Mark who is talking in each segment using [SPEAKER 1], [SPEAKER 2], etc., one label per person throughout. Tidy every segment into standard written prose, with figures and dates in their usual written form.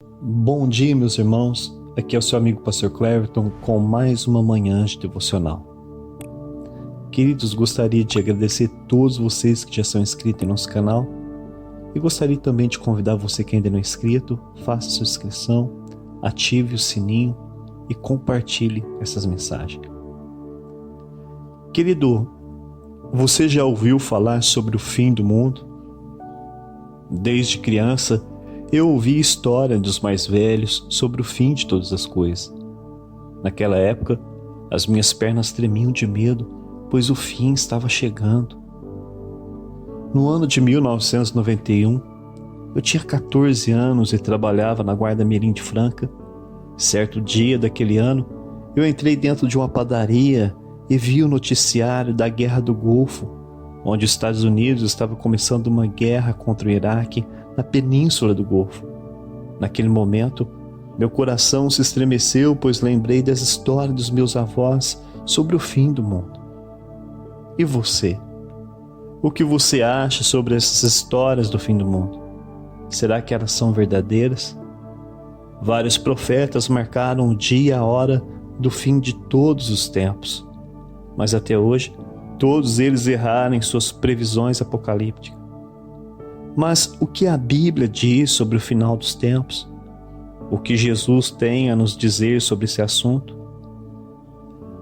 [SPEAKER 1] Bom dia, meus irmãos. Aqui é o seu amigo Pastor Cleverton com mais uma manhã de devocional. Queridos, gostaria de agradecer a todos vocês que já são inscritos em nosso canal e gostaria também de convidar você que ainda não é inscrito, faça sua inscrição, ative o sininho e compartilhe essas mensagens. Querido, você já ouviu falar sobre o fim do mundo? Desde criança, eu ouvi história dos mais velhos sobre o fim de todas as coisas. Naquela época, as minhas pernas tremiam de medo, pois o fim estava chegando. No ano de 1991, eu tinha 14 anos e trabalhava na Guarda Mirim de Franca. Certo dia daquele ano, eu entrei dentro de uma padaria e vi o noticiário da Guerra do Golfo, onde os Estados Unidos estavam começando uma guerra contra o Iraque na Península do Golfo. Naquele momento, meu coração se estremeceu, pois lembrei das histórias dos meus avós sobre o fim do mundo. E você? O que você acha sobre essas histórias do fim do mundo? Será que elas são verdadeiras? Vários profetas marcaram o dia e a hora do fim de todos os tempos, mas até hoje, todos eles erraram em suas previsões apocalípticas. Mas o que a Bíblia diz sobre o final dos tempos? O que Jesus tem a nos dizer sobre esse assunto?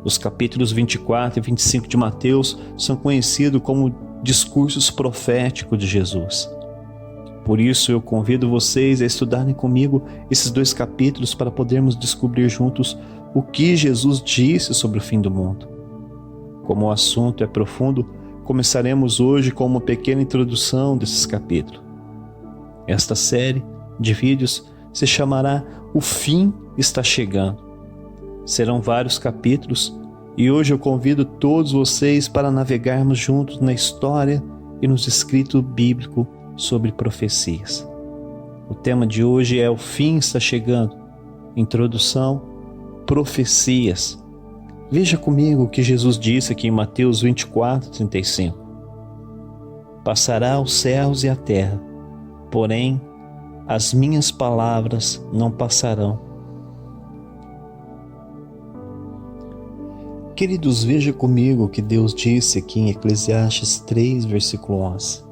[SPEAKER 1] Os capítulos 24 e 25 de Mateus são conhecidos como discursos proféticos de Jesus. Por isso eu convido vocês a estudarem comigo esses dois capítulos para podermos descobrir juntos o que Jesus disse sobre o fim do mundo. Como o assunto é profundo, começaremos hoje com uma pequena introdução desses capítulos. Esta série de vídeos se chamará O Fim Está Chegando. Serão vários capítulos e hoje eu convido todos vocês para navegarmos juntos na história e nos escritos bíblicos sobre profecias. O tema de hoje é O Fim Está Chegando. Introdução, profecias. Veja comigo o que Jesus disse aqui em Mateus 24:35. Passará os céus e a terra, porém as minhas palavras não passarão. Queridos, veja comigo o que Deus disse aqui em Eclesiastes 3, versículo 11.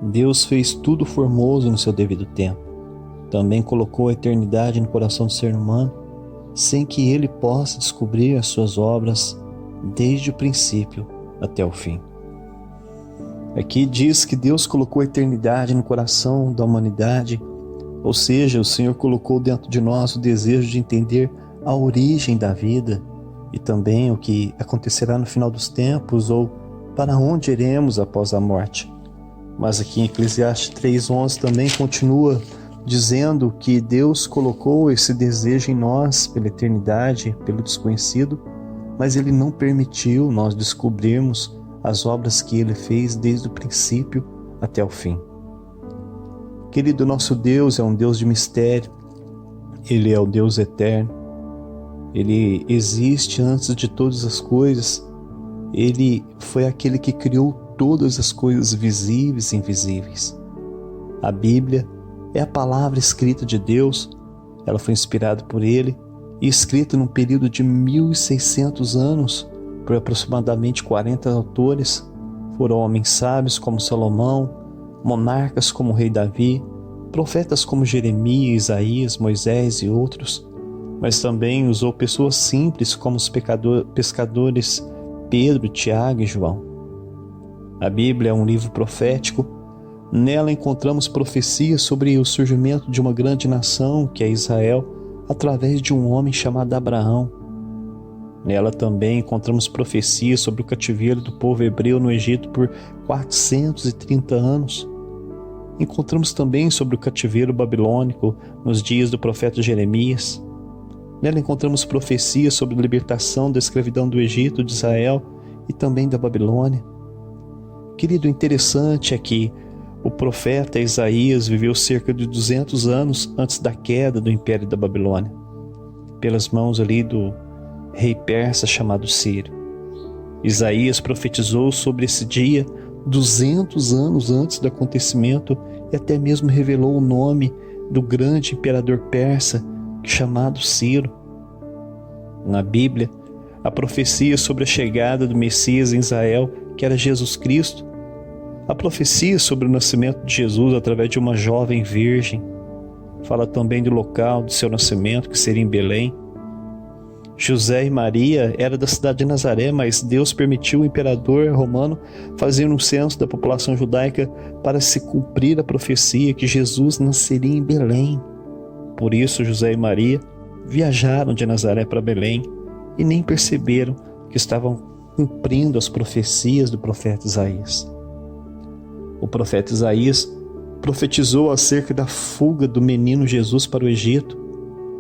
[SPEAKER 1] Deus fez tudo formoso no seu devido tempo. Também colocou a eternidade no coração do ser humano, sem que ele possa descobrir as suas obras desde o princípio até o fim. Aqui diz que Deus colocou a eternidade no coração da humanidade, ou seja, o Senhor colocou dentro de nós o desejo de entender a origem da vida e também o que acontecerá no final dos tempos ou para onde iremos após a morte. Mas aqui em Eclesiastes 3:11 também continua dizendo que Deus colocou esse desejo em nós pela eternidade, pelo desconhecido, mas Ele não permitiu nós descobrirmos as obras que Ele fez desde o princípio até o fim. Querido, nosso Deus é um Deus de mistério, Ele é o Deus eterno, Ele existe antes de todas as coisas, Ele foi aquele que criou todas as coisas visíveis e invisíveis. A Bíblia é a palavra escrita de Deus, ela foi inspirada por Ele e escrita num período de 1.600 anos por aproximadamente 40 autores. Foram homens sábios como Salomão, monarcas como o rei Davi, profetas como Jeremias, Isaías, Moisés e outros, mas também usou pessoas simples como os pescadores Pedro, Tiago e João. A Bíblia é um livro profético. Nela encontramos profecias sobre o surgimento de uma grande nação, que é Israel, através de um homem chamado Abraão. Nela também encontramos profecias sobre o cativeiro do povo hebreu no Egito por 430 anos. Encontramos também sobre o cativeiro babilônico nos dias do profeta Jeremias. Nela encontramos profecias sobre a libertação da escravidão do Egito, de Israel e também da Babilônia. Querido, interessante é que o profeta Isaías viveu cerca de 200 anos antes da queda do Império da Babilônia, pelas mãos ali do rei persa chamado Ciro. Isaías profetizou sobre esse dia 200 anos antes do acontecimento e até mesmo revelou o nome do grande imperador persa chamado Ciro. Na Bíblia, a profecia sobre a chegada do Messias em Israel, que era Jesus Cristo, a profecia sobre o nascimento de Jesus através de uma jovem virgem, fala também do local de seu nascimento, que seria em Belém. José e Maria eram da cidade de Nazaré, mas Deus permitiu o imperador romano fazer um censo da população judaica para se cumprir a profecia que Jesus nasceria em Belém. Por isso, José e Maria viajaram de Nazaré para Belém e nem perceberam que estavam cumprindo as profecias do profeta Isaías. O profeta Isaías profetizou acerca da fuga do menino Jesus para o Egito.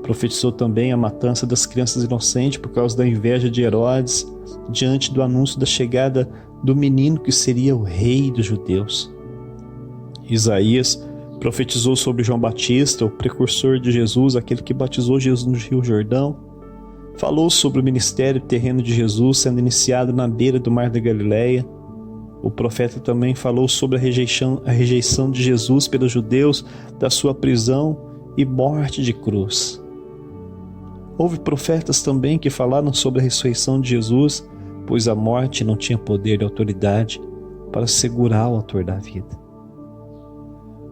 [SPEAKER 1] Profetizou também a matança das crianças inocentes por causa da inveja de Herodes, diante do anúncio da chegada do menino que seria o rei dos judeus. Isaías profetizou sobre João Batista, o precursor de Jesus, aquele que batizou Jesus no Rio Jordão. Falou sobre o ministério terreno de Jesus sendo iniciado na beira do Mar da Galileia. O profeta também falou sobre a rejeição de Jesus pelos judeus, da sua prisão e morte de cruz. Houve profetas também que falaram sobre a ressurreição de Jesus, pois a morte não tinha poder e autoridade para segurar o autor da vida.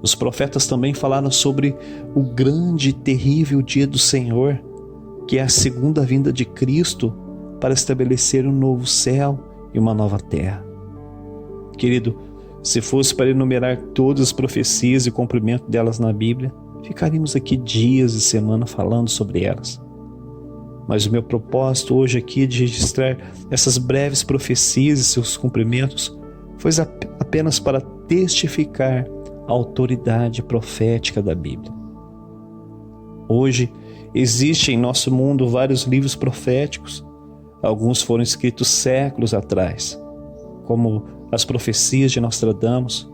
[SPEAKER 1] Os profetas também falaram sobre o grande e terrível dia do Senhor, que é a segunda vinda de Cristo para estabelecer um novo céu e uma nova terra. Querido, se fosse para enumerar todas as profecias e cumprimento delas na Bíblia, ficaríamos aqui dias e semanas falando sobre elas. Mas o meu propósito hoje aqui de registrar essas breves profecias e seus cumprimentos foi apenas para testificar a autoridade profética da Bíblia. Hoje, existe em nosso mundo vários livros proféticos. Alguns foram escritos séculos atrás, como as profecias de Nostradamus,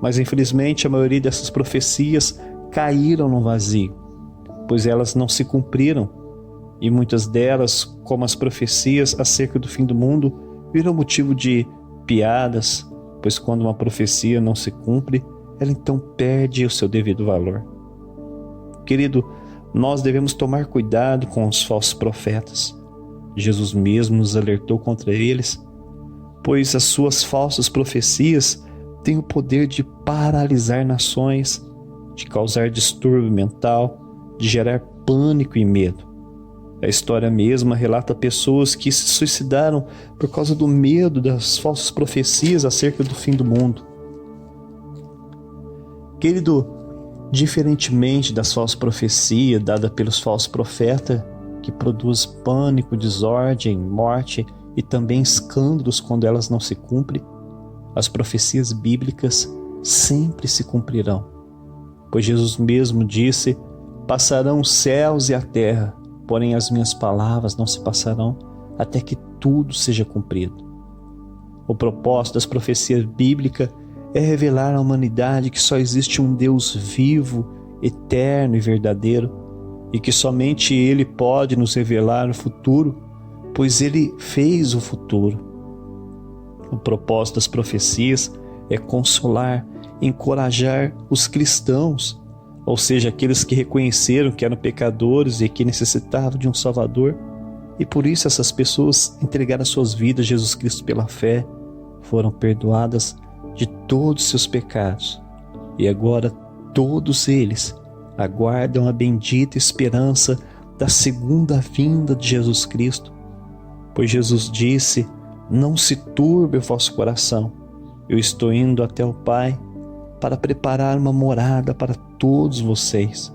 [SPEAKER 1] mas infelizmente a maioria dessas profecias caíram no vazio, pois elas não se cumpriram, e muitas delas, como as profecias acerca do fim do mundo, viram motivo de piadas, pois quando uma profecia não se cumpre, ela então perde o seu devido valor. Querido, nós devemos tomar cuidado com os falsos profetas. Jesus mesmo nos alertou contra eles, pois as suas falsas profecias têm o poder de paralisar nações, de causar distúrbio mental, de gerar pânico e medo. A história mesma relata pessoas que se suicidaram por causa do medo das falsas profecias acerca do fim do mundo. Querido, diferentemente das falsas profecias dadas pelos falsos profetas, que produz pânico, desordem, morte e também escândalos quando elas não se cumprem, as profecias bíblicas sempre se cumprirão. Pois Jesus mesmo disse: passarão os céus e a terra, porém as minhas palavras não se passarão até que tudo seja cumprido. O propósito das profecias bíblicas é revelar à humanidade que só existe um Deus vivo, eterno e verdadeiro, e que somente Ele pode nos revelar o futuro, pois Ele fez o futuro. O propósito das profecias é consolar, encorajar os cristãos, ou seja, aqueles que reconheceram que eram pecadores e que necessitavam de um Salvador, e por isso essas pessoas entregaram suas vidas a Jesus Cristo pela fé, foram perdoadas de todos seus pecados, e agora todos eles aguardam a bendita esperança da segunda vinda de Jesus Cristo, pois Jesus disse: não se turbe o vosso coração, eu estou indo até o Pai para preparar uma morada para todos vocês,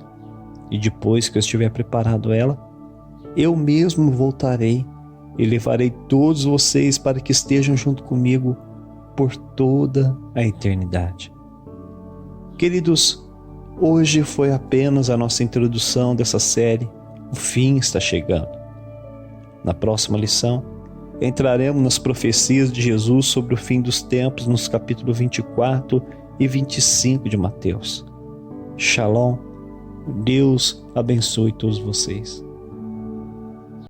[SPEAKER 1] e depois que eu estiver preparado ela, eu mesmo voltarei e levarei todos vocês para que estejam junto comigo por toda a eternidade. Queridos, hoje foi apenas a nossa introdução dessa série. O fim está chegando. Na próxima lição, entraremos nas profecias de Jesus sobre o fim dos tempos nos capítulos 24 e 25 de Mateus. Shalom. Deus abençoe todos vocês.